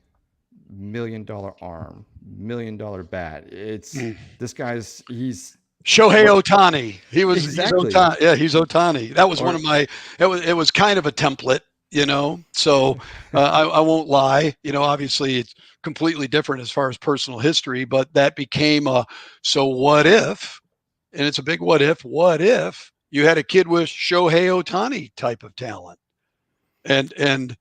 $1 million arm, $1 million bat. It's this guy's Shohei Ohtani. He's Ohtani. He's Ohtani. That was one of my. It was kind of a template, So I won't lie. Obviously it's completely different as far as personal history, but that became so what if, and it's a big what if you had a kid with Shohei Ohtani type of talent, and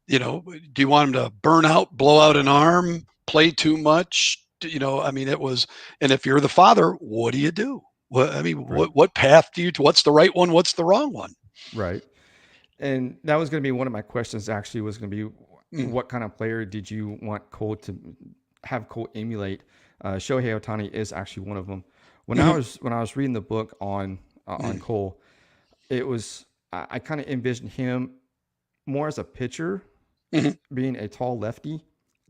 do you want him to burn out, blow out an arm, play too much? It was, and if you're the father, what do you do? What path do you, what's the right one? What's the wrong one? Right. And that was going to be one of my questions actually was going to be, what kind of player did you want Cole to have Cole emulate? Shohei Ohtani is actually one of them. When I was reading the book on Cole, it was, I kind of envisioned him more as a pitcher, being a tall lefty,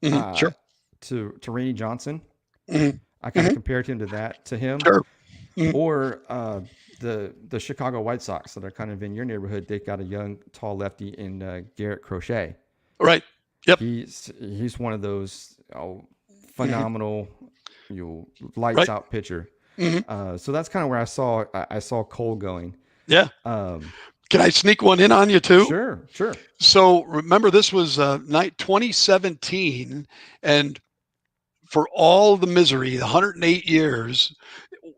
Sure. to Randy Johnson. I kind of compared him to him. Sure. Or the Chicago White Sox that are kind of in your neighborhood. They've got a young, tall lefty in Garrett Crochet. Right. Yep. He's one of those phenomenal, lights out pitcher. So that's kind of where I saw Cole going. Yeah. Can I sneak one in on you too? Sure. So remember, this was 2017, and for all the misery, the 108 years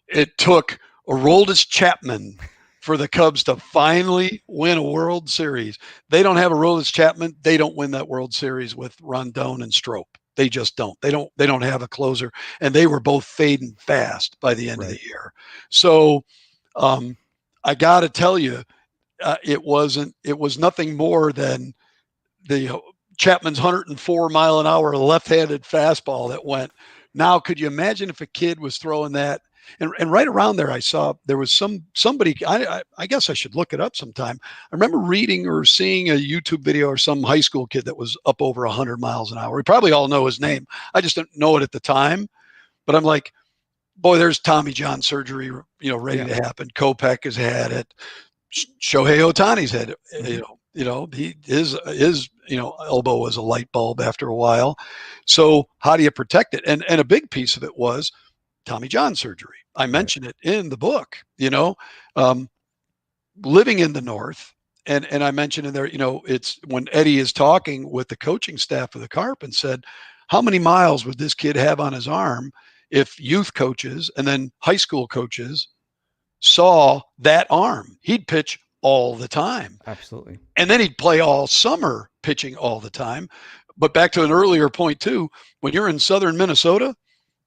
it took Aroldis Chapman for the Cubs to finally win a World Series. They don't have Aroldis Chapman. They don't win that World Series with Rondon and Strop. They just don't. They don't have a closer, and they were both fading fast by the end of the year. So I got to tell you, it was nothing more than the Chapman's 104 mile an hour left-handed fastball that went. Now, could you imagine if a kid was throwing that? And right around there, I saw there was somebody. I guess I should look it up sometime. I remember reading or seeing a YouTube video or some high school kid that was up over 100 miles an hour. We probably all know his name. I just didn't know it at the time. But I'm like, boy, there's Tommy John surgery, ready to happen. Kopech has had it. Shohei Ohtani's had it. His elbow was a light bulb after a while. So how do you protect it? And a big piece of it was Tommy John surgery. I mentioned it in the book, living in the North. And I mentioned in there, it's when Eddie is talking with the coaching staff of the Carp and said, how many miles would this kid have on his arm if youth coaches and then high school coaches saw that arm? He'd pitch all the time. Absolutely. And then he'd play all summer pitching all the time. But back to an earlier point too, when you're in southern Minnesota,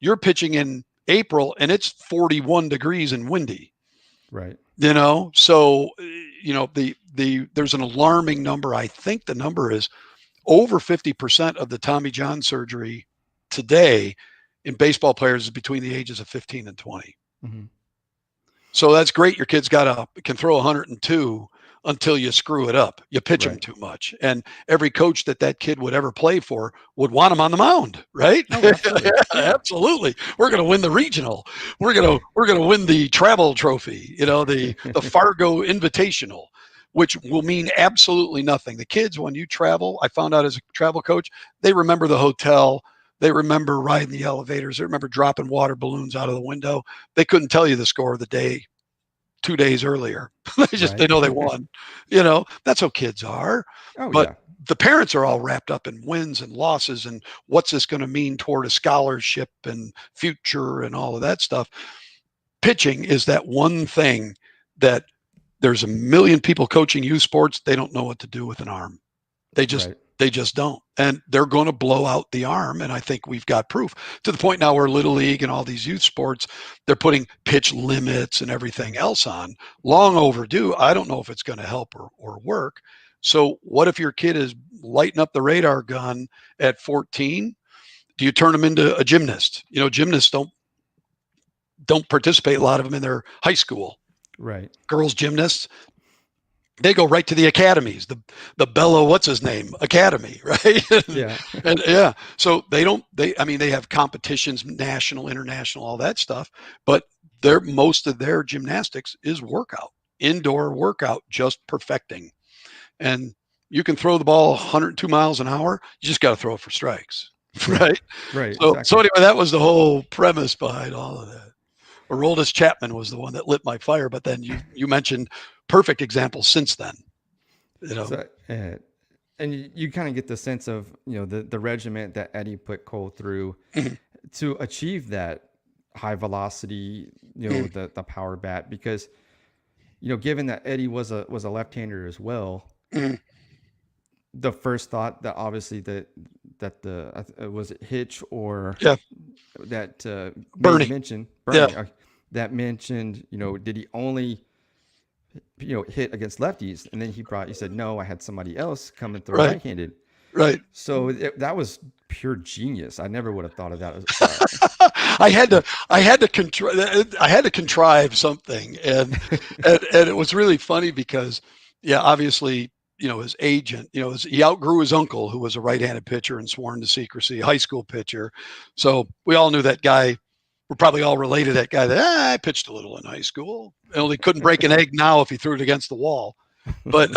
you're pitching in April and it's 41 degrees and windy. Right. So, there's an alarming number. I think the number is over 50% of the Tommy John surgery today in baseball players is between the ages of 15 and 20. Mm-hmm. So that's great. Your kid's can throw 102 until you screw it up. You pitch him too much. And every coach that kid would ever play for would want him on the mound, right? Oh, absolutely. Absolutely. We're going to win the regional. We're going to win the travel trophy, the Fargo Invitational, which will mean absolutely nothing. The kids, when you travel, I found out as a travel coach, they remember the hotel. They remember riding the elevators. They remember dropping water balloons out of the window. They couldn't tell you the score of the day 2 days earlier. They know they won. That's how kids are. But the parents are all wrapped up in wins and losses and what's this going to mean toward a scholarship and future and all of that stuff. Pitching is that one thing that there's a million people coaching youth sports. They don't know what to do with an arm. They just don't. And they're going to blow out the arm. And I think we've got proof to the point now where Little League and all these youth sports, they're putting pitch limits and everything else on. Long overdue. I don't know if it's going to help or work. So what if your kid is lighting up the radar gun at 14? Do you turn them into a gymnast? Gymnasts don't participate, a lot of them in their high school. Right. Girls gymnasts, they go right to the academies, the Bella, what's his name, academy, right? Yeah. So they have competitions, national, international, all that stuff, but most of their gymnastics is indoor workout, just perfecting. And you can throw the ball 102 miles an hour. You just got to throw it for strikes, right? Right. So exactly. anyway, that was the whole premise behind all of that. Aroldis Chapman was the one that lit my fire, but then you mentioned perfect examples since then. So, and you kind of get the sense of the regiment that Eddie put Cole through to achieve that high velocity, the power bat, because given that Eddie was a left-hander as well, the first thought that obviously that was it Hitch or that Bernie mentioned that mentioned did he only hit against lefties, and then he said no, I had somebody else come and throw right-handed. Right. So that was pure genius. I never would have thought of that. I had to contrive something, and it was really funny because obviously his agent, he outgrew his uncle who was a right-handed pitcher and sworn to secrecy, high school pitcher. So we all knew that guy. We're probably all related to that guy that I pitched a little in high school. Only couldn't break an egg now if he threw it against the wall. But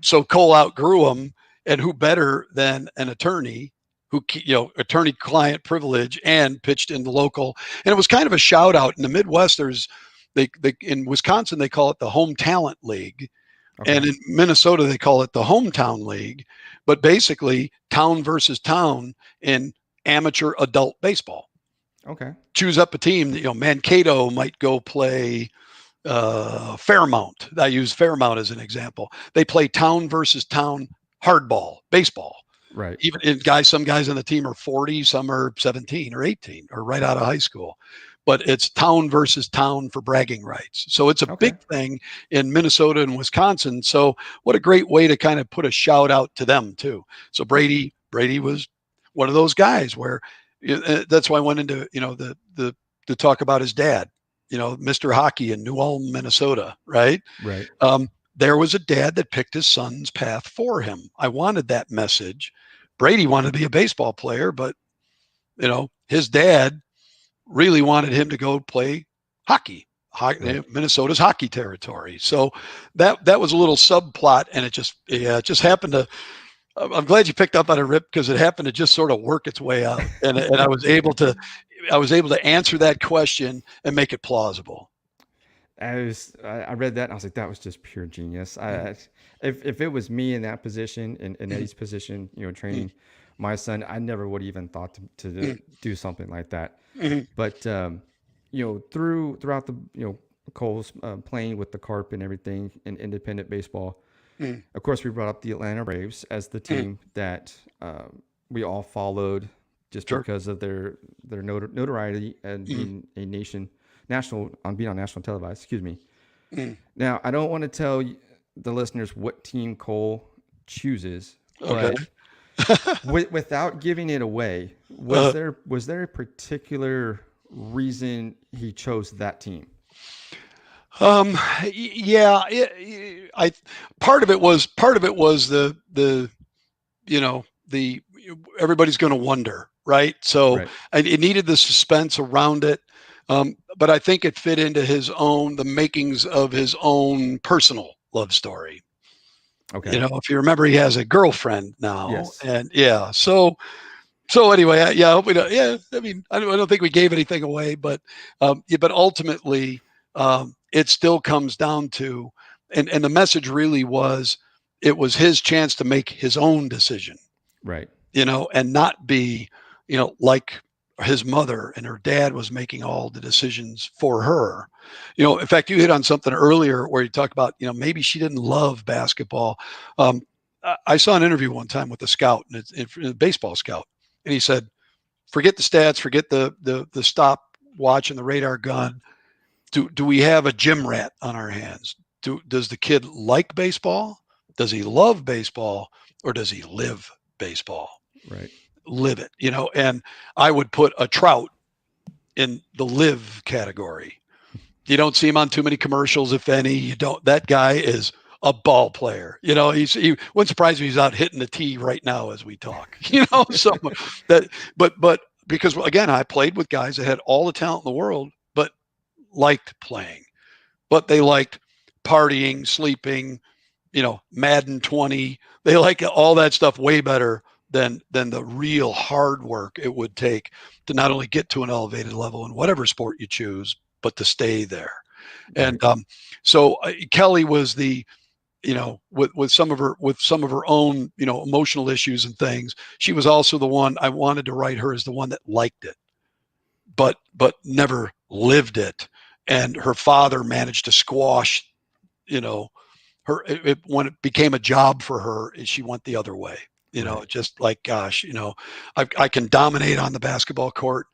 so Cole outgrew him, and who better than an attorney who, attorney-client privilege and pitched in the local. And it was kind of a shout out in the Midwest. In Wisconsin, they call it the Home Talent League. Okay. And in Minnesota, they call it the Hometown League. But basically, town versus town in amateur adult baseball. Okay. Choose up a team. Mankato might go play Fairmount. I use Fairmount as an example. They play town versus town hardball, baseball. Right. Even some guys on the team are 40, some are 17 or 18 or right out of high school. but it's town versus town for bragging rights. So it's a big thing in Minnesota and Wisconsin. So what a great way to kind of put a shout out to them too. So Brady was one of those guys where that's why I went into, to talk about his dad, Mr. Hockey in New Ulm, Minnesota, right? Right. There was a dad that picked his son's path for him. I wanted that message. Brady wanted to be a baseball player, but his dad really wanted him to go play hockey, Minnesota's hockey territory. So that was a little subplot, and it just happened to. I'm glad you picked up on it, Rip, because it happened to just sort of work its way out, and I was able to answer that question and make it plausible. I read that and I was like, that was just pure genius. If it was me in that position, in Eddie's position, training my son, I never would have even thought to do something like that. But throughout the Cole's playing with the Carp and everything in independent baseball, of course we brought up the Atlanta Braves as the team that we all followed just because of their notoriety and being national televised. Excuse me. Now, I don't want to tell the listeners what team Cole chooses, but without giving it away, was there a particular reason he chose that team? Yeah, part of it was the everybody's going to wonder, right? So it needed the suspense around it. But I think it fit into the makings of his own personal love story. Okay. If you remember, he has a girlfriend now. Yes. And so anyway, I hope we don't, I mean, I don't think we gave anything away, but ultimately, it still comes down to, and the message really was, it was his chance to make his own decision. Right. And not be, like his mother and her dad was making all the decisions for her. In fact, you hit on something earlier where you talk about, maybe she didn't love basketball. I saw an interview one time with a scout, a baseball scout, and he said, forget the stats, forget the stopwatch and the radar gun. Do we have a gym rat on our hands? Does the kid like baseball? Does he love baseball, or does he live baseball? Right. Live it, and I would put a Trout in the live category. You don't see him on too many commercials, if any. That guy is a ball player. He wouldn't surprise me he's out hitting the tee right now as we talk. So but because again, I played with guys that had all the talent in the world, but liked playing. But they liked partying, sleeping, Madden 20. They like all that stuff way better than the real hard work it would take to not only get to an elevated level in whatever sport you choose, but to stay there. Right. And so Kelli was the, with some of her own, emotional issues and things. She was also the one I wanted to write her as the one that liked it, but never lived it. And her father managed to squash, her when it became a job for her, she went the other way. Just like, gosh, I can dominate on the basketball court,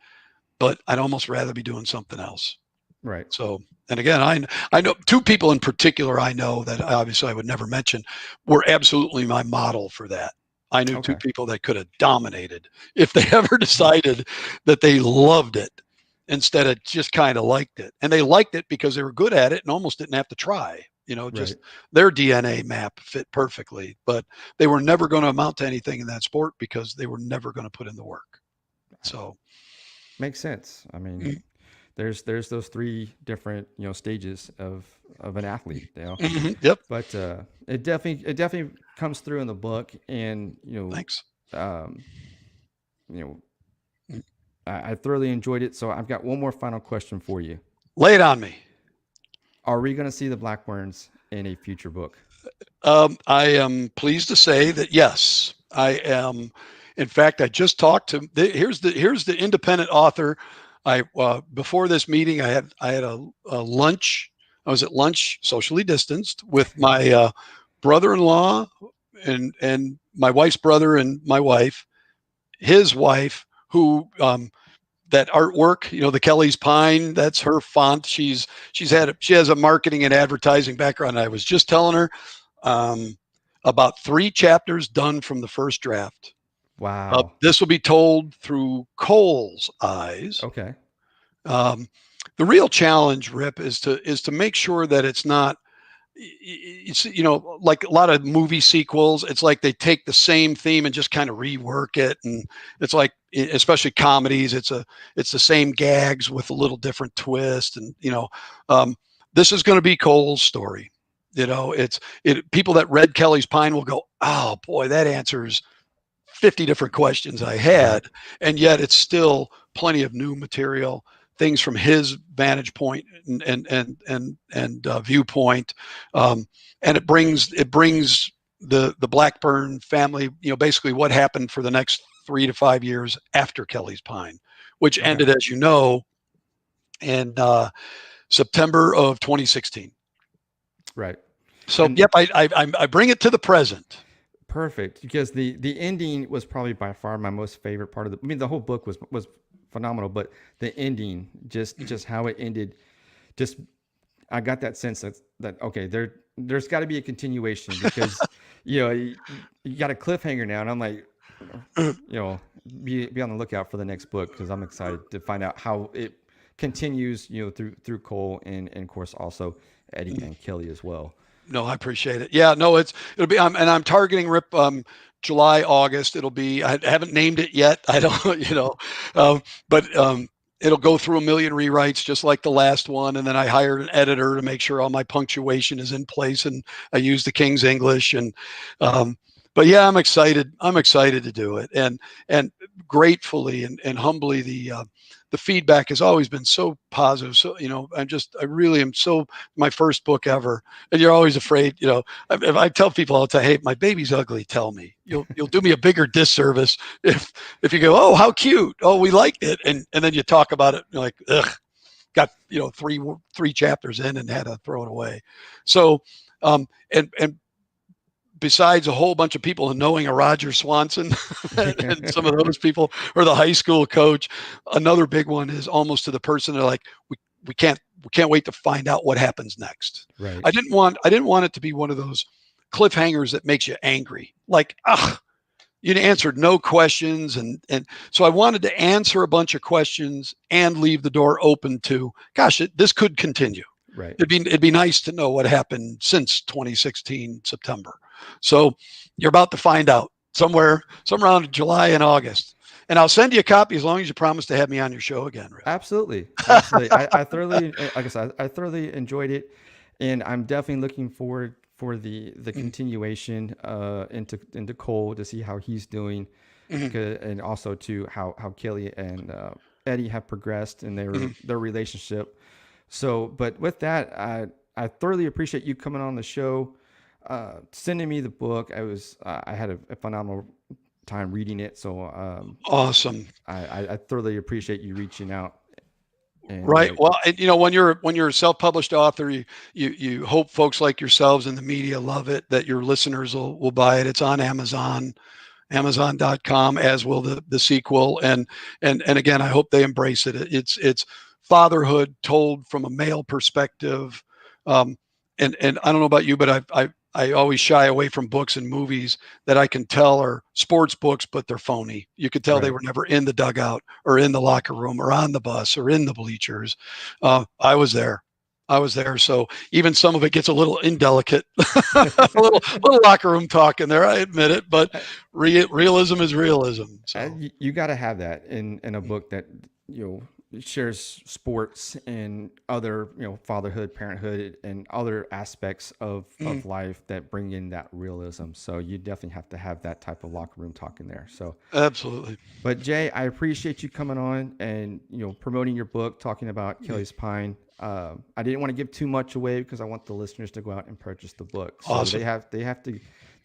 but I'd almost rather be doing something else. Right. So, and again, I know two people in particular I know that obviously I would never mention were absolutely my model for that. I knew two people that could have dominated if they ever decided that they loved it instead of just kind of liked it. And they liked it because they were good at it and almost didn't have to try. Just their DNA map fit perfectly, but they were never going to amount to anything in that sport because they were never going to put in the work. So makes sense. I mean, there's those three different, stages of an athlete, Yep. But it definitely comes through in the book, and thanks. I thoroughly enjoyed it. So I've got one more final question for you. Lay it on me. Are we going to see the Blackburns in a future book? I am pleased to say that yes, I am. In fact, I just talked to. Here's the independent author. Before this meeting, I had a lunch. I was at lunch, socially distanced, with my brother-in-law and my wife's brother and my wife, his wife, who that artwork, the Kelli's Pine, that's her font. She has a marketing and advertising background. I was just telling her about 3 chapters done from the first draft. Wow. This will be told through Cole's eyes. Okay. The real challenge, Rip, is to make sure that it's not, like a lot of movie sequels, it's like they take the same theme and just kind of rework it. And it's like, especially comedies, it's the same gags with a little different twist. And, this is going to be Cole's story. People that read Kelli's Pine will go, oh boy, that answers 50 different questions I had. And yet it's still plenty of new material, things from his vantage point and viewpoint. And it brings the Blackburn family, basically what happened for the next 3 to 5 years after Kelli's Pine, which ended, as you know, in September of 2016. Right. So, yep, I bring it to the present. Perfect, because the ending was probably by far my most favorite part of the whole book was phenomenal, but the ending, just how it ended, I got that sense that okay, there's got to be a continuation, because you got a cliffhanger now, and I'm like, be on the lookout for the next book, because I'm excited to find out how it continues, through Cole and of course also Eddie and Kelli as well. No, I appreciate it. Yeah, no, it'll be, and I'm targeting, Rip, July, August. It'll be, I haven't named it yet. I don't, but it'll go through a million rewrites just like the last one. And then I hired an editor to make sure all my punctuation is in place, and I use the King's English. And, but yeah, I'm excited. I'm excited to do it. And gratefully and humbly, the feedback has always been so positive. So, I really am my first book ever. And you're always afraid, if I tell people all the time, hey, my baby's ugly, tell me. You'll do me a bigger disservice if you go, oh, how cute. Oh, we liked it. And then you talk about it, you're like, ugh, got, three chapters in and had to throw it away. So, and besides a whole bunch of people and knowing a Roger Swanson and some of those people, or the high school coach, another big one is almost to the person. They're like, we can't wait to find out what happens next. Right. I didn't want it to be one of those cliffhangers that makes you angry. Like, you answered no questions. And so I wanted to answer a bunch of questions and leave the door open to, gosh, this could continue. Right. It'd be nice to know what happened since 2016 September. So you're about to find out somewhere around July and August, and I'll send you a copy as long as you promise to have me on your show again, Rick. Absolutely. I thoroughly, like I said, I thoroughly enjoyed it, and I'm definitely looking forward for the continuation into Cole, to see how he's doing, and also to how Kelli and Eddie have progressed in their relationship. So, but with that, I thoroughly appreciate you coming on the show, sending me the book. I had a phenomenal time reading it. So awesome. I thoroughly appreciate you reaching out. And, right. Well, when you're a self-published author, you hope folks like yourselves in the media love it, that your listeners will buy it. It's on Amazon.com, as will the sequel. And again, I hope they embrace it. It's fatherhood told from a male perspective. And I don't know about you, but I always shy away from books and movies that I can tell are sports books, but they're phony. You could tell They were never in the dugout or in the locker room or on the bus or in the bleachers. I was there. So even some of it gets a little indelicate, a little locker room talk in there. I admit it, but realism is realism. So you got to have that in a book that, shares sports and other, fatherhood, parenthood, and other aspects of life that bring in that realism. So you definitely have to have that type of locker room talk in there. So absolutely. But Jay, I appreciate you coming on and, promoting your book, talking about Kelli's Pine. I didn't want to give too much away because I want the listeners to go out and purchase the book. So awesome. They have to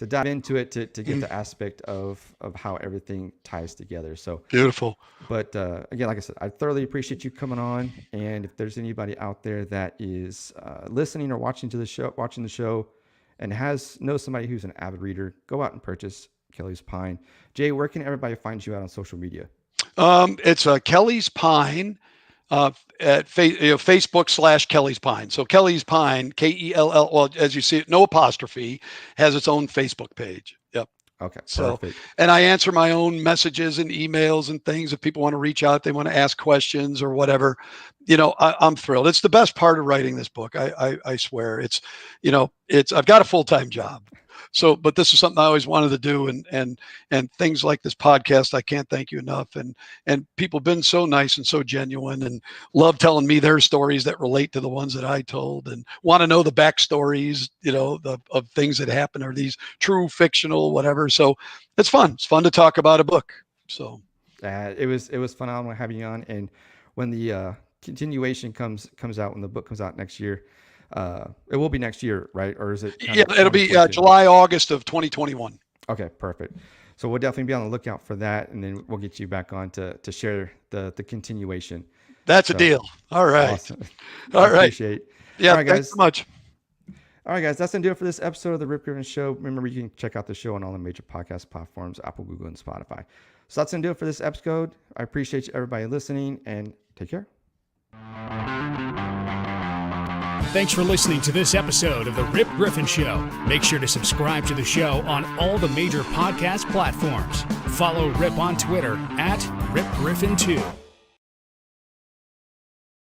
dive into it to get the aspect of how everything ties together. So beautiful. But again, like I said, I thoroughly appreciate you coming on. And if there's anybody out there that is listening or watching the show and knows somebody who's an avid reader, go out and purchase Kelli's Pine. Jay, where can everybody find you out on social media? It's Kelli's Pine at Facebook/Kelli's Pine. So Kelli's Pine, Kell. Well, as you see it, no apostrophe, has its own Facebook page. Yep. Okay. So, Perfect. and I answer my own messages and emails and things. If people want to reach out, they want to ask questions or whatever, I'm thrilled. It's the best part of writing this book. I swear it's, I've got a full-time job. So, but this is something I always wanted to do, and things like this podcast, I can't thank you enough. And people have been so nice and so genuine and love telling me their stories that relate to the ones that I told, and want to know the backstories, of things that happen, or these true, fictional, whatever. So it's fun. It's fun to talk about a book. So it was phenomenal having you on. And when the continuation comes out, when the book comes out next year, it will be next year, right? Or is it? Yeah, it'll be July, August of 2021. Okay, perfect. So we'll definitely be on the lookout for that, and then we'll get you back on to share the continuation. That's a deal. All right. Awesome. All right. Appreciate. Yeah. All right, guys. Thanks so much. All right, guys. That's going to do it for this episode of the Rip Griffin Show. Remember, you can check out the show on all the major podcast platforms, Apple, Google, and Spotify. So that's going to do it for this episode. I appreciate everybody listening, and take care. Thanks for listening to this episode of The Rip Griffin Show. Make sure to subscribe to the show on all the major podcast platforms. Follow Rip on Twitter @RipGriffin2.